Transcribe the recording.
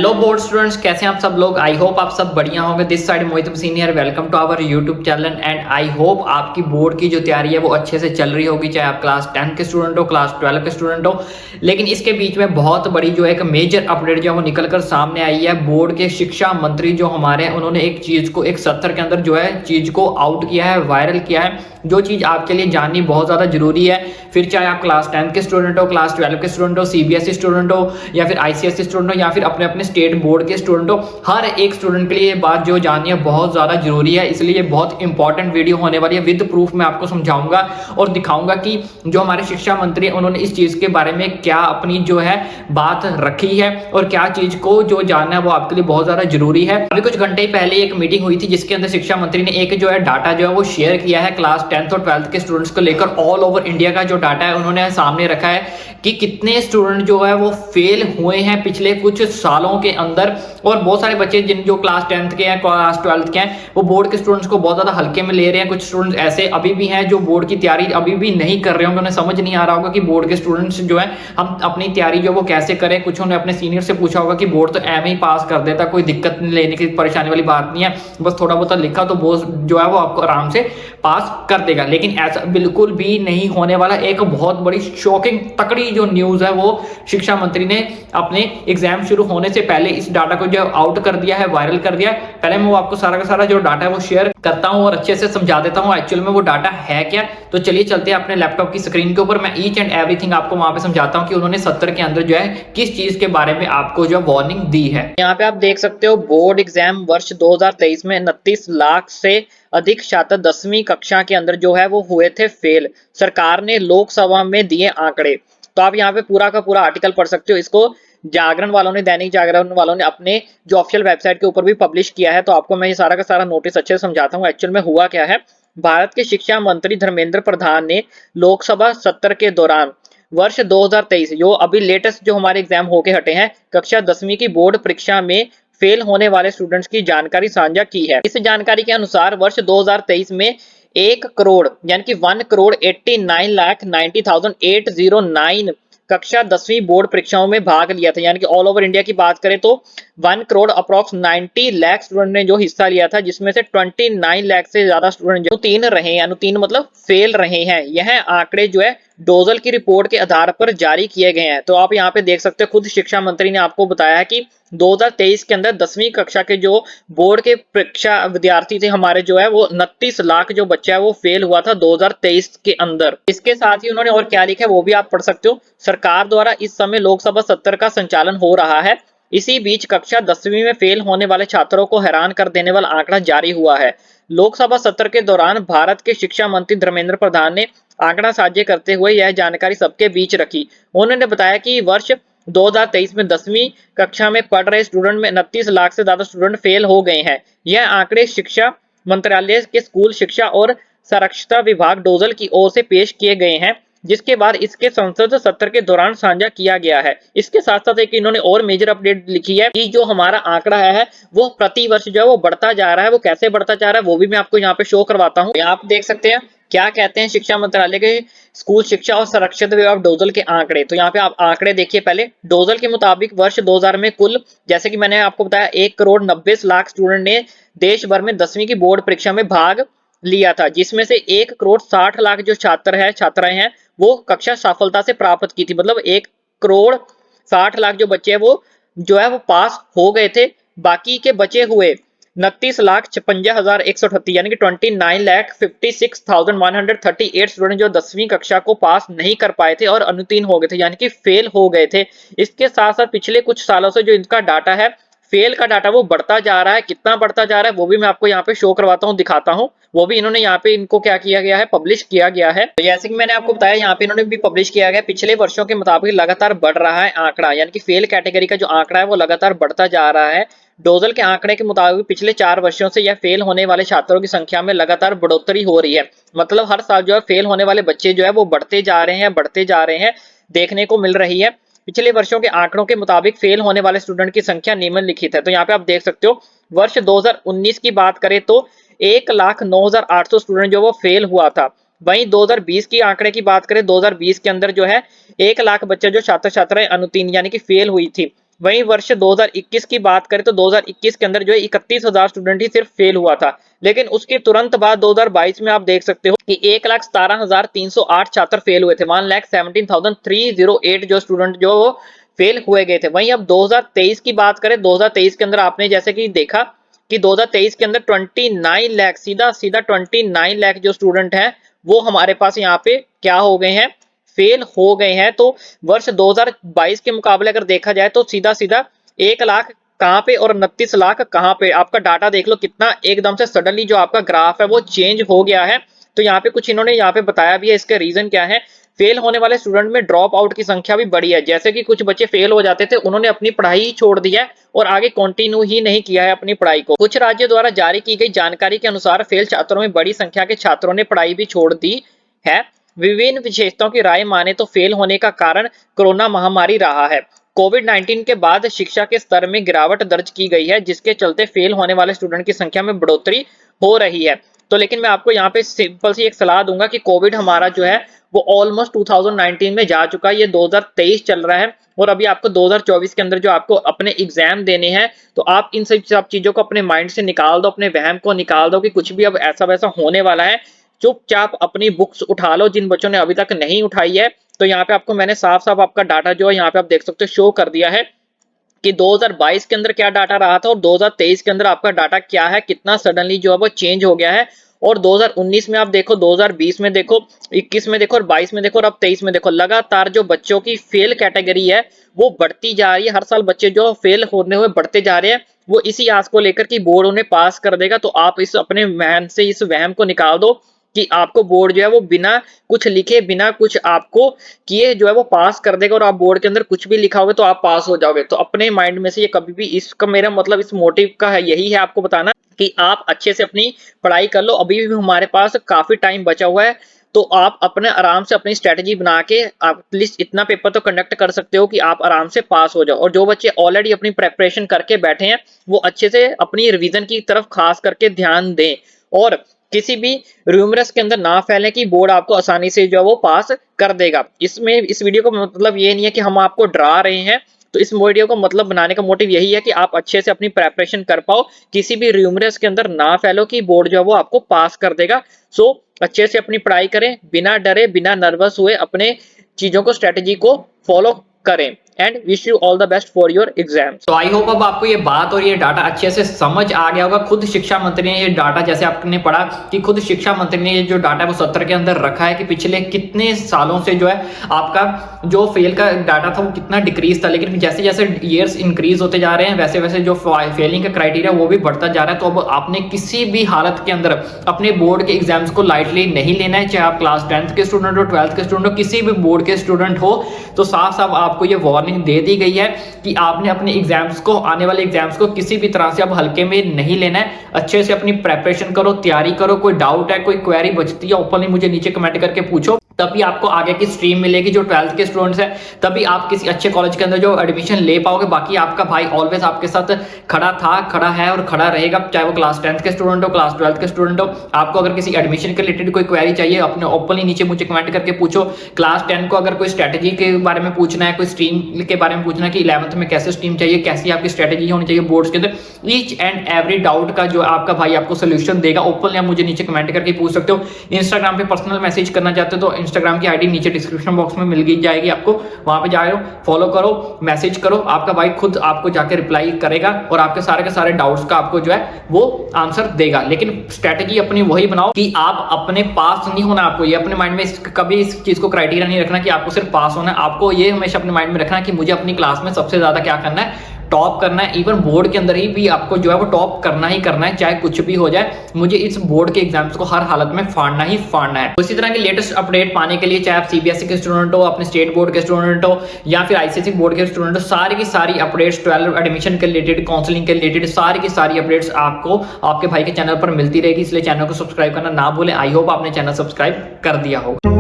Hello board students, कैसे हैं आप सब लोग। आई होप आप सब बढ़िया होंगे। This side Mohit senior, welcome to our YouTube channel and I hope आपकी बोर्ड की जो तैयारी है वो अच्छे से चल रही होगी, चाहे आप क्लास 10 के स्टूडेंट हो, क्लास 12 के स्टूडेंट हो। लेकिन इसके बीच में बहुत बड़ी जो एक मेजर अपडेट जो है वो निकल कर सामने आई है। बोर्ड के शिक्षा मंत्री जो हमारे हैं उन्होंने एक चीज को एक सत्र के अंदर जो है चीज को आउट किया है, वायरल किया है, जो चीज आपके लिए जाननी बहुत ज्यादा जरूरी है। फिर चाहे आप क्लास 10 के स्टूडेंट हो, क्लास 12 के स्टूडेंट हो, सीबीएसई स्टूडेंट हो या फिर आईसीएसई स्टूडेंट हो या फिर अपने अपने स्टेट बोर्ड के स्टूडेंट हो, हर एक स्टूडेंट के लिए ये बात जो जाननी है बहुत ज्यादा जरूरी है। इसलिए ये बहुत इंपॉर्टेंट वीडियो होने वाली है। विद प्रूफ मैं आपको समझाऊंगा और दिखाऊंगा कि जो हमारे शिक्षा मंत्री है उन्होंने इस चीज के बारे में क्या अपनी जो है बात रखी है और क्या चीज को जो जानना है वो आपके लिए बहुत ज्यादा जरूरी है। अभी कुछ घंटे पहले एक मीटिंग हुई थी जिसके अंदर शिक्षा मंत्री ने एक जो है डाटा जो है वो शेयर किया है क्लास 10th और 12th के स्टूडेंट्स को लेकर। ऑल ओवर इंडिया का जो डाटा है उन्होंने सामने रखा है कि कितने स्टूडेंट जो है वो फेल हुए हैं पिछले कुछ सालों के अंदर। और बहुत सारे बच्चे जिन जो क्लास 10th के हैं, क्लास 12th के हैं, वो बोर्ड के स्टूडेंट्स को बहुत ज्यादा हल्के में ले रहे हैं। कुछ स्टूडेंट्स ऐसे अभी भी हैं जो बोर्ड की तैयारी अभी भी नहीं कर रहे होंगे, उन्हें समझ नहीं आ रहा होगा कि बोर्ड के स्टूडेंट्स जो है हम अपनी तैयारी जो वो कैसे करें। कुछ उन्होंने अपने सीनियर से पूछा होगा कि बोर्ड तो एम ही पास कर देता, कोई दिक्कत लेने की परेशानी वाली बात नहीं है, बस थोड़ा बहुत लिखा तो बोर्ड जो है वो आपको आराम से पास कर देगा। लेकिन ऐसा बिल्कुल भी नहीं होने वाला। एक बहुत बड़ी शॉकिंग तकड़ी जो न्यूज है वो शिक्षा मंत्री ने अपने एग्जाम शुरू होने से पहले इस डाटा को जो आउट कर दिया है, वायरल कर दिया है। पहले मैं वो आपको सारा का सारा जो डाटा है वो शेयर करता हूं और अच्छे से समझा देता हूं एक्चुअल में वो डाटा है क्या। तो चलिए चलते हैं अपने लैपटॉप की स्क्रीन के ऊपर। मैं ईच एंड एवरीथिंग आपको वहां पे समझाता हूं कि उन्होंने सत्र के अंदर जो है किस चीज के बारे में आपको जो वार्निंग दी है। यहाँ पे आप देख सकते हो बोर्ड एग्जाम वर्ष 2023 में 29 लाख से अधिक छात्र 10वीं कक्षा के अंदर जो है वो हुए थे फेल। सरकार ने लोकसभा में दिए आंकड़े। तो आप यहाँ पे पूरा का पूरा आर्टिकल पढ़ सकते हो। इसको जागरण वालों ने, दैनिक जागरण वालों ने अपने जो ऑफिशियल वेबसाइट के ऊपर भी पब्लिश किया है। तो आपको मैं ये सारा का सारा नोटिस अच्छे से समझाता हूँ एक्चुअल में हुआ क्या है। भारत के शिक्षा मंत्री धर्मेंद्र प्रधान ने लोकसभा सत्र के दौरान वर्ष 2023 जो अभी लेटेस्ट जो हमारे एग्जाम होके हटे हैं, कक्षा 10वीं की बोर्ड परीक्षा में फेल होने वाले स्टूडेंट्स की जानकारी साझा की है। इस जानकारी के अनुसार वर्ष 2023 में 1 करोड़ यानी कि 1,89,90,809 कक्षा 10वीं बोर्ड परीक्षाओं में भाग लिया था। यानी कि ऑल ओवर इंडिया की बात करें तो 1 करोड़ अप्रॉक्स 90 लाख स्टूडेंट ने जो हिस्सा लिया था, जिसमें से 29 लाख से ज्यादा स्टूडेंट जो उत्तीर्ण रहे हैं, अनुत्तीर्ण मतलब फेल रहे हैं। यह आंकड़े जो है डोजल की रिपोर्ट के आधार पर जारी किए गए हैं। तो आप यहाँ पे देख सकते हो, खुद शिक्षा मंत्री ने आपको बताया है कि 2023 के अंदर 10वीं कक्षा के जो बोर्ड के परीक्षा विद्यार्थी थे हमारे जो है वो 29 लाख जो बच्चा है वो फेल हुआ था 2023 के अंदर। इसके साथ ही उन्होंने और क्या लिखा है वो भी आप पढ़ सकते हो। सरकार द्वारा इस समय लोकसभा सत्र का संचालन हो रहा है। इसी बीच कक्षा 10वीं में फेल होने वाले छात्रों को हैरान कर देने वाला आंकड़ा जारी हुआ है। लोकसभा सत्र के दौरान भारत के शिक्षा मंत्री धर्मेंद्र प्रधान ने आंकड़ा साझा करते हुए यह जानकारी सबके बीच रखी। उन्होंने बताया कि वर्ष 2023 में 10वीं कक्षा में पढ़ रहे स्टूडेंट में 29 लाख से ज्यादा स्टूडेंट फेल हो गए हैं। यह आंकड़े शिक्षा मंत्रालय के स्कूल शिक्षा और साक्षरता विभाग डोजल की ओर से पेश किए गए हैं, जिसके बाद इसके संसद सत्र के दौरान साझा किया गया है। इसके साथ साथ एक इन्होंने और मेजर अपडेट लिखी है कि जो हमारा आंकड़ा है वो प्रति वर्ष जो है वो बढ़ता जा रहा है। वो कैसे बढ़ता जा रहा है वो भी मैं आपको यहाँ पे शो करवाता हूँ। यहाँ आप देख सकते हैं क्या कहते हैं शिक्षा मंत्रालय के स्कूल शिक्षा और साक्षरता विभाग डोजल के आंकड़े। तो यहाँ पे आप आंकड़े देखिए। पहले डोजल के मुताबिक वर्ष 2000 में कुल, जैसे कि मैंने आपको बताया, 1 करोड़ 90 लाख स्टूडेंट ने देश भर में 10वीं की बोर्ड परीक्षा में भाग लिया था, जिसमें से 1 करोड़ 60 लाख जो छात्राएं हैं वो कक्षा सफलता से प्राप्त की थी। मतलब 1 करोड़ 60 लाख जो बच्चे हैं वो जो है वो पास हो गए थे। बाकी के बचे हुए 29,56,138 यानी कि 29,56,138 स्टूडेंट जो 10वीं कक्षा को पास नहीं कर पाए थे और अनुत्तीर्ण हो गए थे, यानी कि फेल हो गए थे। इसके साथ साथ पिछले कुछ सालों से जो इनका डाटा है, फेल का डाटा, वो बढ़ता जा रहा है। कितना बढ़ता जा रहा है वो भी मैं आपको यहाँ पे शो करवाता हूँ, दिखाता हूँ। वो भी इन्होंने यहाँ पे इनको क्या किया गया है, पब्लिश किया गया है। तो जैसे कि मैंने आपको बताया यहाँ पे इन्होंने भी पब्लिश किया गया, पिछले वर्षों के मुताबिक लगातार बढ़ रहा है आंकड़ा, यानी कि फेल कैटेगरी का जो आंकड़ा है वो लगातार बढ़ता जा रहा है। डोजल के आंकड़े के मुताबिक पिछले 4 वर्षों से यह फेल होने वाले छात्रों की संख्या में लगातार बढ़ोतरी हो रही है। मतलब हर साल जो है फेल होने वाले बच्चे जो है वो बढ़ते जा रहे हैं, देखने को मिल रही है। पिछले वर्षों के आंकड़ों के मुताबिक फेल होने वाले स्टूडेंट की संख्या निम्नलिखित है। तो यहाँ पे आप देख सकते हो, वर्ष 2019 की बात करें तो 1,09,800 स्टूडेंट जो वो फेल हुआ था। वहीं 2020 की आंकड़े की बात करें, 2020 के अंदर जो है 1 लाख बच्चे जो छात्र छात्राएं अनुत्तीर्ण यानी कि फेल हुई थी। वहीं वर्ष 2021 की बात करें तो 2021 के अंदर जो है 31,000 स्टूडेंट ही सिर्फ फेल हुआ था। लेकिन उसके तुरंत बाद 2022 में आप देख सकते हो कि 1,17,308 छात्र फेल हुए थे। 1,17,308 जो स्टूडेंट जो वो फेल हुए गए थे। वहीं अब 2023 की बात करें, 2023 के अंदर आपने जैसे कि देखा कि 2023 के अंदर 29 लाख, सीधा सीधा 29 लाख जो स्टूडेंट हैं वो हमारे पास यहाँ पे क्या हो गए हैं, फेल हो गए हैं। तो वर्ष 2022 के मुकाबले अगर देखा जाए तो सीधा सीधा 1 लाख कहां पे और 29 लाख कहां पे, आपका डाटा देख लो कितना एकदम से सडनली जो आपका ग्राफ है वो चेंज हो गया है। तो यहाँ पे कुछ इन्होंने यहाँ पे बताया भी है, इसके रीजन क्या है। फेल होने वाले स्टूडेंट में ड्रॉप आउट की संख्या भी बढ़ी है। जैसे कि कुछ बच्चे फेल हो जाते थे, उन्होंने अपनी पढ़ाई ही छोड़ दी है और आगे कंटिन्यू ही नहीं किया है अपनी पढ़ाई को। कुछ राज्यों द्वारा जारी की गई जानकारी के अनुसार फेल छात्रों में बड़ी संख्या के छात्रों ने पढ़ाई भी छोड़ दी है। विभिन्न विशेषताओं की राय माने तो फेल होने का कारण कोरोना महामारी रहा है। कोविड-19 के बाद शिक्षा के स्तर में गिरावट दर्ज की गई है, जिसके चलते फेल होने वाले स्टूडेंट की संख्या में बढ़ोतरी हो रही है। तो लेकिन मैं आपको यहाँ पे सिंपल सी एक सलाह दूंगा कि कोविड हमारा जो है वो ऑलमोस्ट 2019 में जा चुका है। ये 2023 चल रहा है और अभी आपको 2024 के अंदर जो आपको अपने एग्जाम देने हैं, तो आप इन सब चीजों को अपने माइंड से निकाल दो, अपने वहम को निकाल दो कि कुछ भी अब ऐसा वैसा होने वाला है। चुपचाप अपनी बुक्स उठा लो जिन बच्चों ने अभी तक नहीं उठाई है। तो यहाँ पे आपको मैंने साफ साफ आपका डाटा जो है यहाँ पे आप देख सकते हो शो कर दिया है कि 2022 के अंदर क्या डाटा रहा था और 2023 के अंदर आपका डाटा क्या है, कितना सडनली जो है वो चेंज हो गया है। और 2019 में आप देखो, 2020 में देखो, 21 में देखो और 22 में देखो और अब 23 में देखो, लगातार जो बच्चों की फेल कैटेगरी है वो बढ़ती जा रही है। हर साल बच्चे जो फेल होने हुए बढ़ते जा रहे हैं, वो इसी आस को लेकर कि बोर्ड उन्हें पास कर देगा। तो आप इस अपने वहम से इस वहम को निकाल दो कि आपको बोर्ड जो है वो बिना कुछ लिखे, बिना कुछ आपको किए जो है वो पास कर देगा और आप बोर्ड के अंदर कुछ भी लिखाओगे तो आप पास हो जाओगे। तो अपने माइंड में से ये कभी भी, इसका मेरा मतलब इस मोटिव का है यही है आपको बताना कि आप अच्छे से अपनी पढ़ाई कर लो। अभी भी हमारे पास काफी टाइम बचा हुआ है, तो आप अपने आराम से अपनी स्ट्रेटेजी बना के आप एटलीस्ट इतना पेपर तो कंडक्ट कर सकते हो कि आप आराम से पास हो जाओ। और जो बच्चे ऑलरेडी अपनी प्रेपरेशन करके बैठे हैं वो अच्छे से अपनी रिवीजन की तरफ खास करके ध्यान दें और किसी भी रूमरस के अंदर ना फैलें कि बोर्ड आपको आसानी से जो है वो पास कर देगा। इसमें इस वीडियो का मतलब ये नहीं है कि हम आपको डरा रहे हैं। तो इस वीडियो को मतलब बनाने का मोटिव यही है कि आप अच्छे से अपनी प्रेपरेशन कर पाओ, किसी भी रूमरस के अंदर ना फैलो कि बोर्ड जो है वो आपको पास कर देगा। सो अच्छे से अपनी पढ़ाई करें, बिना डरे, बिना नर्वस हुए अपने चीजों को, स्ट्रेटेजी को फॉलो करें and wish you all the best for your exams. तो आई होप अब आपको ये बात और ये डाटा अच्छे से समझ आ गया होगा। खुद शिक्षा मंत्री ने ये डाटा, जैसे आपने पढ़ा कि खुद शिक्षा मंत्री ने ये जो डाटा है वो सत्र के अंदर रखा है कि पिछले कितने सालों से जो है आपका जो फेल का डाटा था वो कितना डिक्रीज था, लेकिन जैसे जैसे ईयर्स इंक्रीज होते जा रहे हैं वैसे वैसे जो फेलिंग का क्राइटेरिया वो भी बढ़ता जा रहा है। तो अब आपने किसी भी हालत के अंदर अपने बोर्ड के एग्जाम्स को लाइटली नहीं लेना है, चाहे आप क्लास 10th के स्टूडेंट हो, 12th के स्टूडेंट हो, किसी भी बोर्ड के स्टूडेंट हो। तो साफ साफ आपको ये वार्निंग दे दी गई है कि आपने अपने एग्जाम्स को, आने वाले एग्जाम्स को किसी भी तरह से अब हल्के में नहीं लेना है। अच्छे से अपनी प्रेपरेशन करो, तैयारी करो। कोई डाउट है, कोई क्वेरी बचती है, ओपनली मुझे नीचे कमेंट करके पूछो, तभी आपको आगे की स्ट्रीम मिलेगी। जो 12th के स्टूडेंट्स हैं तभी आप किसी अच्छे कॉलेज के अंदर जो एडमिशन ले पाओगे। बाकी आपका भाई ऑलवेज आपके साथ खड़ा था, खड़ा है और खड़ा रहेगा, चाहे वो क्लास 10th के स्टूडेंट हो, क्लास 12th के स्टूडेंट हो। आपको अगर किसी एडमिशन के रिलेटेड कोई क्वेरी चाहिए, अपने ओपनली नीचे मुझे कमेंट करके पूछो। क्लास 10 को अगर कोई स्ट्रेटेजी के बारे में पूछना है, कोई स्ट्रीम के बारे में पूछना है कि 11th में कैसे स्ट्रीम चाहिए, कैसी आपकी स्ट्रेटेजी होनी चाहिए बोर्ड्स के अंदर, ईच एंड एवरी डाउट का जो आपका भाई आपको सोल्यूशन देगा। ओपनली आप मुझे नीचे कमेंट करके पूछ सकते हो। इंस्टाग्राम पे पर्सनल मैसेज करना चाहते हो तो इंस्टाग्राम की आईडी नीचे डिस्क्रिप्शन बॉक्स में मिल गई जाएगी आपको, वहां पे जाओ, फॉलो करो, मैसेज करो, आपका भाई खुद आपको जाके रिप्लाई करेगा और आपके सारे के सारे डाउट्स का आपको जो है वो आंसर देगा। लेकिन स्ट्रेटेजी अपनी वही बनाओ कि आप अपने पास नहीं होना। आपको ये अपने माइंड में कभी इस चीज को क्राइटेरिया नहीं रखना कि आपको सिर्फ पास होना है। आपको ये हमेशा अपने माइंड में रखना है कि मुझे अपनी क्लास में सबसे ज्यादा क्या करना है, टॉप करना है। इवन बोर्ड के अंदर ही भी आपको जो है वो टॉप करना ही करना है, चाहे कुछ भी हो जाए। मुझे इस बोर्ड के एग्जाम्स को हर हालत में फाड़ना ही फाड़ना है। उसी तरह की लेटेस्ट अपडेट पाने के लिए, चाहे आप सीबीएसई के स्टूडेंट हो, अपने स्टेट बोर्ड के स्टूडेंट हो या फिर आईसीएसई बोर्ड के स्टूडेंट हो, सारी की सारी अपडेट्स 12 एडमिशन के रिलेटेड, काउंसलिंग के रिलेटेड सारी की सारी अपडेट्स आपको आपके भाई के चैनल पर मिलती रहेगी। इसलिए चैनल को सब्सक्राइब करना ना भूलें। आई होप आपने चैनल सब्सक्राइब कर दिया होगा।